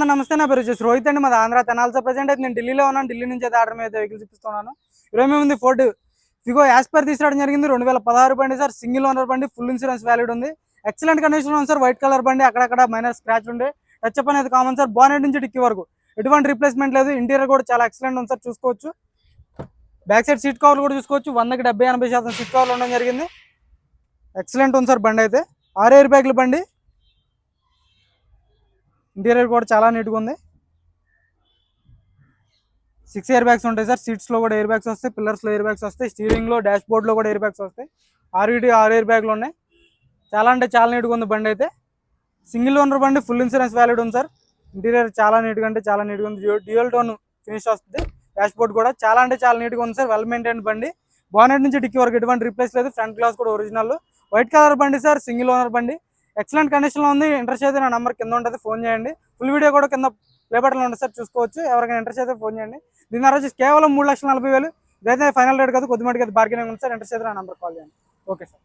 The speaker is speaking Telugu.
నమస్తే, నా పేరు వచ్చేసి రోహిత్ అండి. మాది ఆంధ్ర తెనాలి. ప్రజెంట్ అయితే నేను ఢిల్లీలో ఉన్నాను. ఢిల్లీ నుంచి అయితే ఆర్డర్ మీద వెహికల్ చూపిస్తున్నాను. ఈరోజు మేము ఉంది ఫోర్డ్ ఫిగో యాస్పర్ తీసుకురావడం జరిగింది. 2016 బండి సార్, సింగిల్ ఓనర్ బండి, ఫుల్ ఇన్సూరెన్స్ వ్యాలిడ్ ఉంది. ఎక్సలెంట్ కండిషన్ ఉంది సార్. వైట్ కలర్ బండి, అక్కడక్కడ మైనర్ స్క్రాచ్ ఉండే, టచ్ అప్ అనేది కామన్ సార్. బానెట్ నుంచి డిక్కీ వరకు ఎటువంటి రీప్లేస్మెంట్ లేదు. ఇంటీరియర్ కూడా చాలా ఎక్సలెంట్ ఉంది సార్, చూసుకోవచ్చు. బ్యాక్ సైడ్ సీట్ కవర్లు కూడా చూసుకోవచ్చు. 100కి 70-80% సీట్ కవర్లు ఉండడం జరిగింది. ఎక్సలెంట్ ఉంది సార్ బండి అయితే. 6 ఎయిర్ బ్యాగ్ల బండి. ఇంటీరియర్ కూడా చాలా నీట్గా ఉంది. 6 ఎయిర్ బ్యాగ్స్ ఉంటాయి సార్. సీట్స్లో కూడా ఎయిర్ బ్యాగ్స్ వస్తాయి, పిల్లర్స్లో ఎయిర్ బ్యాగ్స్ వస్తాయి, స్టీరింగ్లో డాష్ బోర్డ్లో కూడా ఎయిర్ బ్యాగ్స్ వస్తాయి. 6 ఎయిర్ బ్యాగ్లు ఉన్నాయి. చాలా అంటే చాలా నీట్గా ఉంది బండి అయితే. సింగిల్ ఓనర్ బండి, ఫుల్ ఇన్సూరెన్స్ వ్యాలిడ్ ఉంది సార్. ఇంటీరియర్ చాలా నీట్గా అంటే చాలా నీట్గా ఉంది. డ్యూయల్ టోన్ ఫినిష్ వస్తుంది. డాష్ బోర్డ్ కూడా చాలా అంటే చాలా నీట్గా ఉంది సార్. వెల్ మెయింటైన్ బండి. బానెట్ నుంచి డిక్కీ వరకు ఎటువంటి రీప్లేస్ లేదు. ఫ్రంట్ గ్లాస్ కూడా ఒరిజినల్. వైట్ కలర్ బండి సార్, సింగిల్ ఓనర్ బండి. ఎక్సలెంట్ కండిషన్లో ఉంది. ఇంట్రెస్ట్ అయితే నా నెంబర్ కింద ఉంటుంది, ఫోన్ చేయండి. ఫుల్ వీడియో కూడా కింద ప్లే బటన్లో ఉంటుంది సార్, చూసుకోవచ్చు. ఎవరికైనా ఇంట్రెస్ట్ అయితే ఫోన్ చేయండి. దీని ధర వచ్చేసి కేవలం 3,40,000. ఇదైతే ఫైనల్ రేట్ కాదు, కొద్దిమటికి అయితే బార్గెనింగ్ ఉంది సార్. ఇంట్రెస్ట్ అయితే నా నెంబర్ కాల్ చేయండి. Okay sir.